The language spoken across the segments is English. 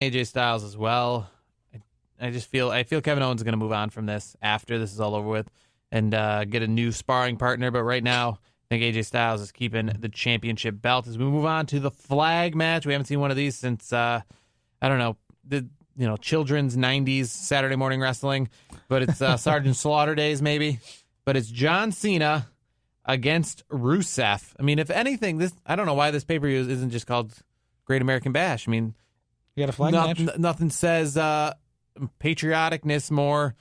AJ Styles as well. I feel Kevin Owens is going to move on from this after this is all over with and get a new sparring partner. But right now, I think AJ Styles is keeping the championship belt. As we move on to the flag match, we haven't seen one of these since I don't know, the children's 90s Saturday morning wrestling, but it's Sergeant Slaughter days maybe. But it's John Cena against Rusev. I mean, if anything, I don't know why this pay-per-view isn't just called Great American Bash. I mean, you got a flag match? Nothing says patrioticness more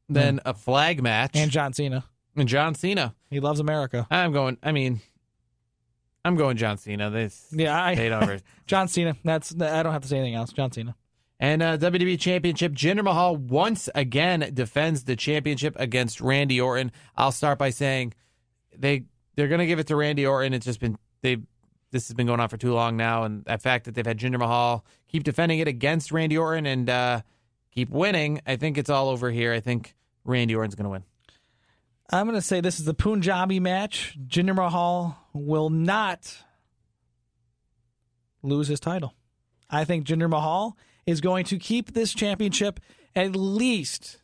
than a flag match. And John Cena. He loves America. I'm going John Cena. They don't John Cena. I don't have to say anything else. John Cena. And WWE Championship, Jinder Mahal once again defends the championship against Randy Orton. I'll start by saying they're going to give it to Randy Orton. It's just been this has been going on for too long now, and the fact that they've had Jinder Mahal keep defending it against Randy Orton and keep winning, I think it's all over here. I think Randy Orton's going to win. I'm going to say this is the Punjabi match. Jinder Mahal will not lose his title. I think Jinder Mahal is going to keep this championship at least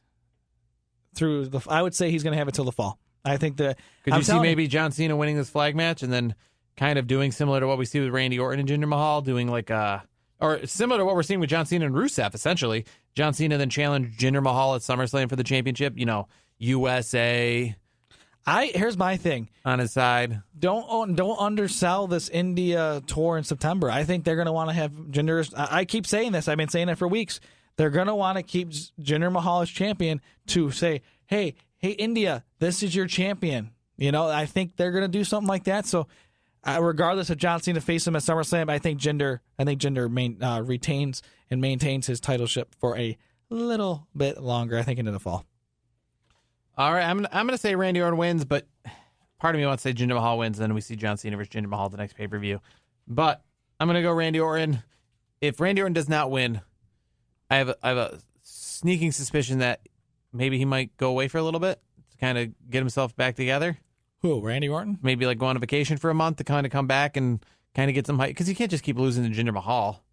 through I would say he's going to have it till the fall. I think that. Could you see maybe John Cena winning this flag match and then kind of doing similar to what we see with Randy Orton and Jinder Mahal, doing or similar to what we're seeing with John Cena and Rusev, essentially. John Cena then challenged Jinder Mahal at SummerSlam for the championship. USA. Here's my thing on his side. Don't undersell this India tour in September. I think they're going to want to have Jinder. I keep saying this. I've been saying it for weeks. They're going to want to keep Jinder Mahal as champion to say, hey, India, this is your champion. I think they're going to do something like that. So, regardless of John Cena face him at SummerSlam, I think Jinder retains and maintains his titleship for a little bit longer. I think into the fall. All right, I'm going to say Randy Orton wins, but part of me wants to say Jinder Mahal wins, and then we see John Cena versus Jinder Mahal at the next pay-per-view. But I'm going to go Randy Orton. If Randy Orton does not win, I have a sneaking suspicion that maybe he might go away for a little bit to kind of get himself back together. Who, Randy Orton? Maybe go on a vacation for a month to kind of come back and kind of get some hype, because you can't just keep losing to Jinder Mahal.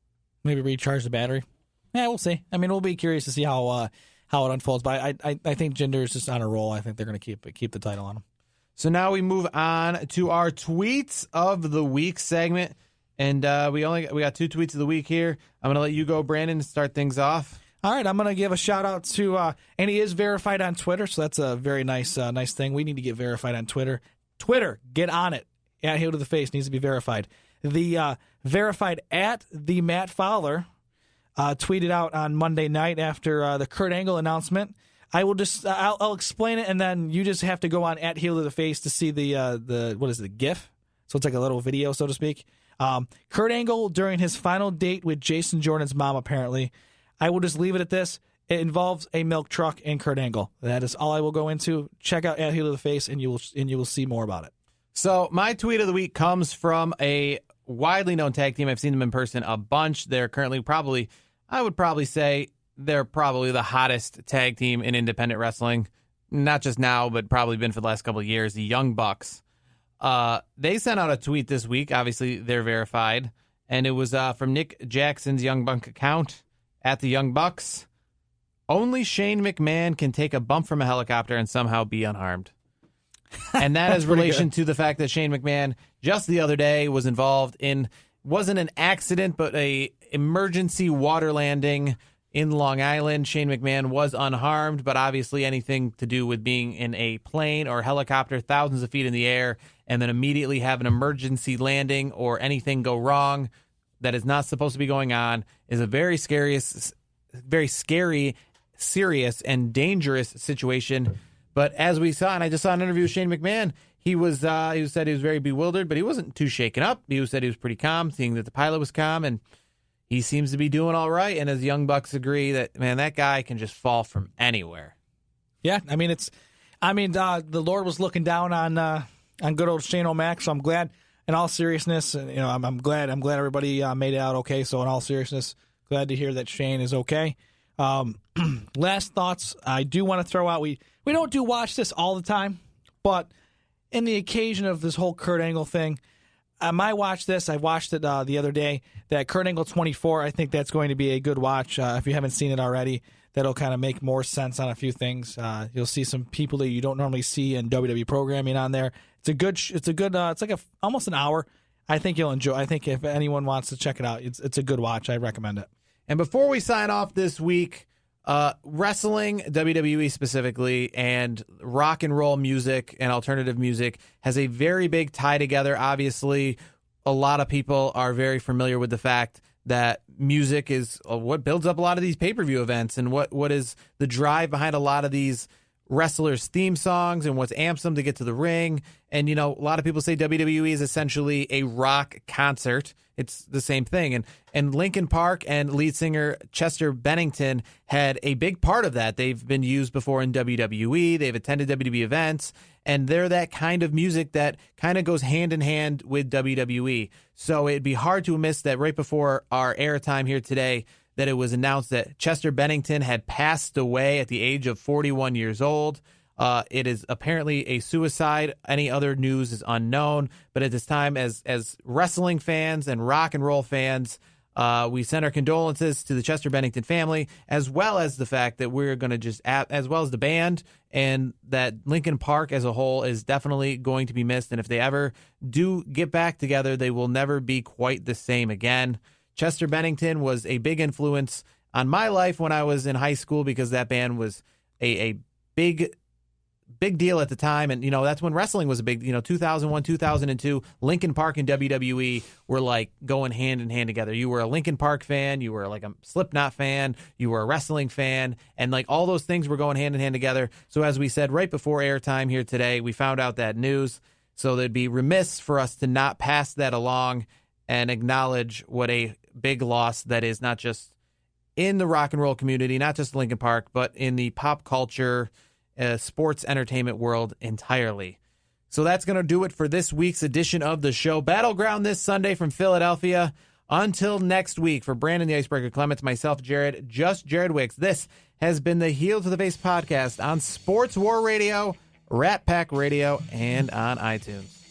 Maybe recharge the battery. Yeah, we'll see. I mean, we'll be curious to see how it unfolds, but I think Jinder is just on a roll. I think they're going to keep the title on him. So now we move on to our tweets of the week segment, and we got 2 tweets of the week here. I'm going to let you go, Brandon, to start things off. All right, I'm going to give a shout out to, and he is verified on Twitter, so that's a very nice thing. We need to get verified on Twitter. Twitter, get on it. At Heel to the Face needs to be verified. The verified at the Matt Fowler tweeted out on Monday night after the Kurt Angle announcement. I'll explain it, and then you just have to go on at Heel to the Face to see the what is it, the GIF? So it's like a little video, so to speak. Kurt Angle during his final date with Jason Jordan's mom, apparently. I will just leave it at this. It involves a milk truck and Kurt Angle. That is all I will go into. Check out at Heel to the Face, and you will see more about it. So my tweet of the week comes from a widely known tag team. I've seen them in person a bunch. They're currently I would probably say they're probably the hottest tag team in independent wrestling. Not just now, but probably been for the last couple of years. The Young Bucks. They sent out a tweet this week. Obviously, they're verified. And it was from Nick Jackson's Young Buck account at the Young Bucks. Only Shane McMahon can take a bump from a helicopter and somehow be unharmed. And that is relation to the fact that Shane McMahon just the other day was involved in, wasn't an accident, but a emergency water landing in Long Island. Shane McMahon was unharmed, but obviously anything to do with being in a plane or helicopter thousands of feet in the air and then immediately have an emergency landing or anything go wrong that is not supposed to be going on is a very scary, serious, and dangerous situation. But as we saw, and I just saw an interview with Shane McMahon, he said he was very bewildered, but he wasn't too shaken up. He said he was pretty calm, seeing that the pilot was calm, and he seems to be doing all right. And as Young Bucks agree that, man, that guy can just fall from anywhere. Yeah, the Lord was looking down on good old Shane O'Mac, so I'm glad. In all seriousness, I'm glad everybody made it out okay. So in all seriousness, glad to hear that Shane is okay. Last thoughts I do want to throw out. We don't watch this all the time, but in the occasion of this whole Kurt Angle thing, I might watch this. I watched it the other day. That Kurt Angle 24, I think that's going to be a good watch. If you haven't seen it already, that'll kind of make more sense on a few things. You'll see some people that you don't normally see in WWE programming on there. It's like almost an hour. I think you'll enjoy. I think if anyone wants to check it out, it's a good watch. I recommend it. And before we sign off this week, wrestling, WWE specifically, and rock and roll music and alternative music has a very big tie together. Obviously, a lot of people are very familiar with the fact that music is what builds up a lot of these pay-per-view events and what is the drive behind a lot of these wrestlers' theme songs and what's amps them to get to the ring. And, a lot of people say WWE is essentially a rock concert. It's the same thing. And Linkin Park and lead singer Chester Bennington had a big part of that. They've been used before in WWE. They've attended WWE events. And they're that kind of music that kind of goes hand in hand with WWE. So it'd be hard to miss that right before our airtime here today, that it was announced that Chester Bennington had passed away at the age of 41 years old. It is apparently a suicide. Any other news is unknown. But at this time, as wrestling fans and rock and roll fans, we send our condolences to the Chester Bennington family, as well as the fact that we're going to as well as the band, and that Linkin Park as a whole is definitely going to be missed. And if they ever do get back together, they will never be quite the same again. Chester Bennington was a big influence on my life when I was in high school, because that band was a big deal at the time. And, that's when wrestling was a big, 2001, 2002, Linkin Park and WWE were like going hand in hand together. You were a Linkin Park fan, you were like a Slipknot fan, you were a wrestling fan, and like all those things were going hand in hand together. So as we said right before airtime here today, we found out that news. So they'd be remiss for us to not pass that along and acknowledge what a big loss that is, not just in the rock and roll community, not just Linkin Park, but in the pop culture, sports entertainment world entirely. So that's going to do it for this week's edition of the show. Battleground this Sunday from Philadelphia. Until next week, for Brandon the Icebreaker Clements, myself, Jarod, Just Jarod Wicks, this has been the Heel to the Face podcast on Sports War Radio, Rat Pack Radio, and on iTunes.